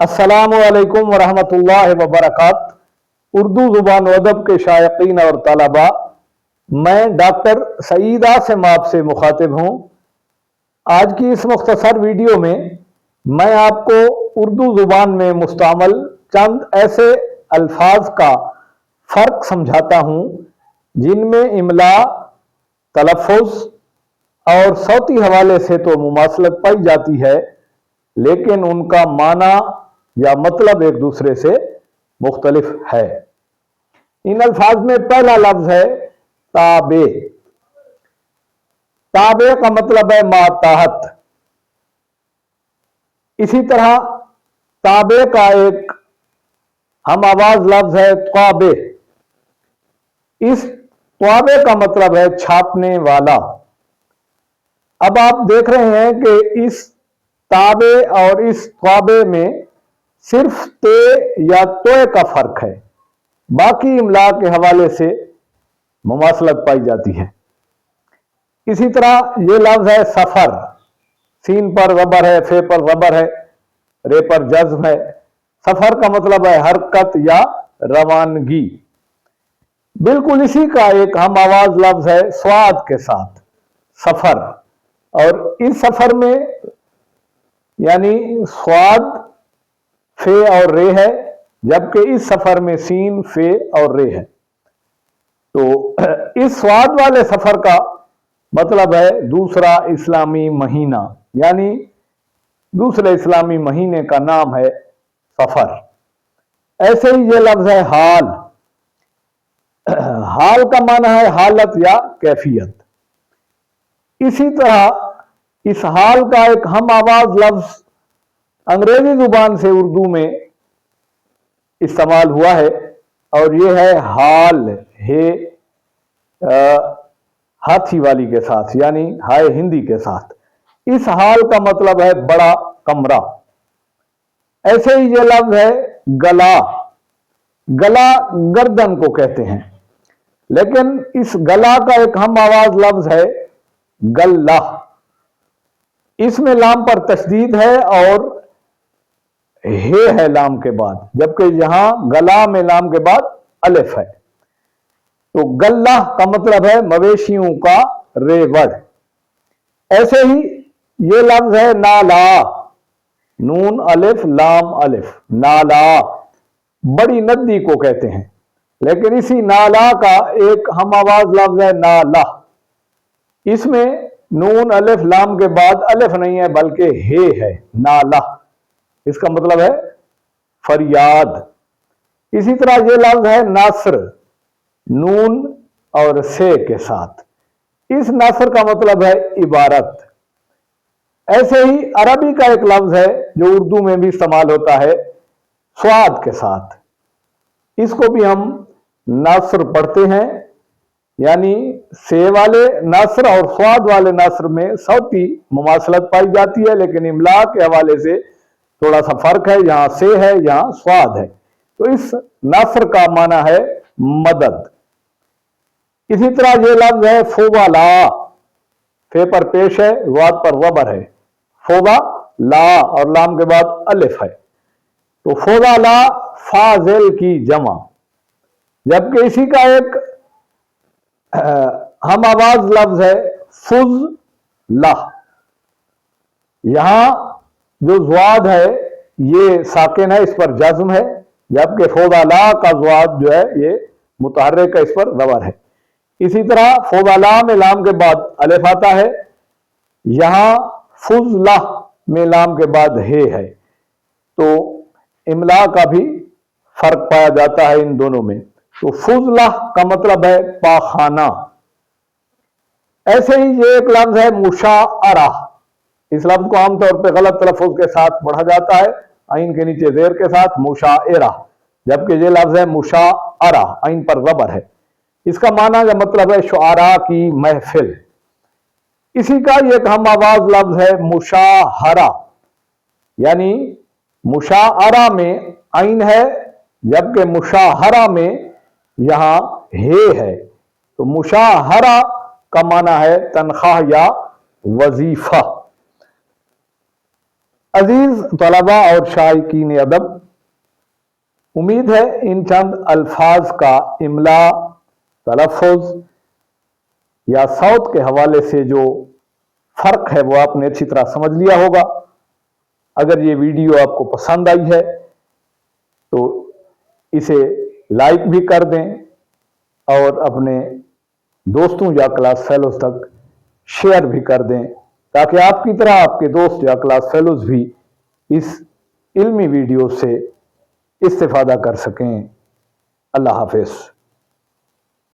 अस्सलाम वालेकुम वरहमतुल्लाहि वबरकात। उर्दू ज़ुबान व अदब के शायकीन और तलबा, मैं डॉक्टर सईद आसिम आपसे मुखातिब हूँ। आज की इस मुख्तसर वीडियो में मैं आपको उर्दू ज़ुबान में मुस्तअमल चंद ऐसे अल्फाज का फ़र्क समझाता हूँ जिनमें इमला, तलफ़ुज़ और सौती हवाले से तो मुमासलत पाई जाती है, लेकिन उनका माना या मतलब एक दूसरे से मुख्तलिफ है। इन अल्फाज में पहला लफ्ज है ताबे। ताबे का मतलब है माताहत। इसी तरह ताबे का एक हम आवाज लफ्ज है त्वाबे। इस त्वाबे का मतलब है छापने वाला। अब आप देख रहे हैं कि इस ताबे और इस त्वाबे में सिर्फ ते या तोए का फर्क है, बाकी इमला के हवाले से मुमासलत पाई जाती है। इसी तरह ये लफ्ज है सफर। सीन पर ज़बर है, फे पर ज़बर है, रे पर जज्म है। सफर का मतलब है हरकत या रवानगी। बिल्कुल इसी का एक हम आवाज लफ्ज है स्वाद के साथ, सफर। और इस सफर में यानी स्वाद फे और रे है, जबकि इस सफर में सीन फे और रे है। तो इस स्वाद वाले सफर का मतलब है दूसरा इस्लामी महीना, यानी दूसरे इस्लामी महीने का नाम है सफर। ऐसे ही ये लफ्ज है हाल। हाल का माना है हालत या कैफियत। इसी तरह इस हाल का एक हम आवाज लफ्ज अंग्रेजी जुबान से उर्दू में इस्तेमाल हुआ है, और यह है हाल, हे हाथी वाली के साथ, यानी हाय हिंदी के साथ। इस हाल का मतलब है बड़ा कमरा। ऐसे ही यह लफ्ज है गला। गला गर्दन को कहते हैं, लेकिन इस गला का एक हम आवाज लफ्ज है गल्ला। इसमें लाम पर तशदीद है और हे है लाम के बाद, जबकि यहां गला में लाम के बाद अलिफ है। तो गल्ला का मतलब है मवेशियों का रेवड़। ऐसे ही ये लफ्ज है नाला। नून अलिफ लाम अलिफ, नाला। बड़ी नदी को कहते हैं, लेकिन इसी नाला का एक हम आवाज लफ्ज है नाला। इसमें नून अलिफ लाम के बाद अलिफ नहीं है, बल्कि हे है, नाला। इसका मतलब है फरियाद। इसी तरह यह लफ्ज है नासर, नून और से के साथ। इस नासर का मतलब है इबारत। ऐसे ही अरबी का एक लफ्ज है जो उर्दू में भी इस्तेमाल होता है स्वाद के साथ। इसको भी हम नासर पढ़ते हैं, यानी से वाले नासर और स्वाद वाले नासर में सौती मुमासलत पाई जाती है, लेकिन इमला के हवाले से थोड़ा सा फर्क है। यहां से है, यहां स्वाद है। तो इस नासर का माना है मदद। इसी तरह यह लफ्ज है फोबाला। फे पर पेश है, वाद पर ज़बर है। फोबा ला और लाम के बाद अलिफ है। तो फोबा ला फाजिल की जमा। जबकि इसी का एक हम आवाज लफ्ज है फुज ला। यहां जो ज़्वाद है ये साकिन है, इस पर जज्म है, जबकि फोबाला का ज़्वाद जो है ये मुतहर्रिक है, इस पर ज़बर है। इसी तरह फोबाला में लाम के बाद अलिफ आता है, यहां फुजला में लाम के बाद हे है। तो इमला का भी फर्क पाया जाता है इन दोनों में। तो फुजला का मतलब है पाखाना। ऐसे ही ये एक लफ्ज है मुशाअरा। इस लफ्ज को आमतौर पर गलत तलफ़ुज़ के साथ पढ़ा जाता है, आइन के नीचे ज़ेर के साथ, मुशाइरा, जबकि ये लफ्ज है मुशाअरा, आइन पर ज़बर है। इसका माना या मतलब है शुआरा की महफिल। इसी का एक हम आवाज लफ्ज है मुशाहरा, यानी मुशाअरा में आइन है, जबकि मुशाहरा में यहां हे है। तो मुशाहरा का माना है तनख्वाह या वजीफा। अजीज तलबा और शायकीन अदब, उम्मीद है इन चंद अल्फाज का इमला, तलफ़ुज़ या सौत के हवाले से जो फ़र्क है वो आपने अच्छी तरह समझ लिया होगा। अगर ये वीडियो आपको पसंद आई है तो इसे लाइक भी कर दें और अपने दोस्तों या क्लास फेलोज तक शेयर भी कर दें, ताकि आपकी तरह आपके दोस्त या क्लास फेलोज भी इस इल्मी वीडियो से इस्तिफादा कर सकें। अल्लाह हाफिज़।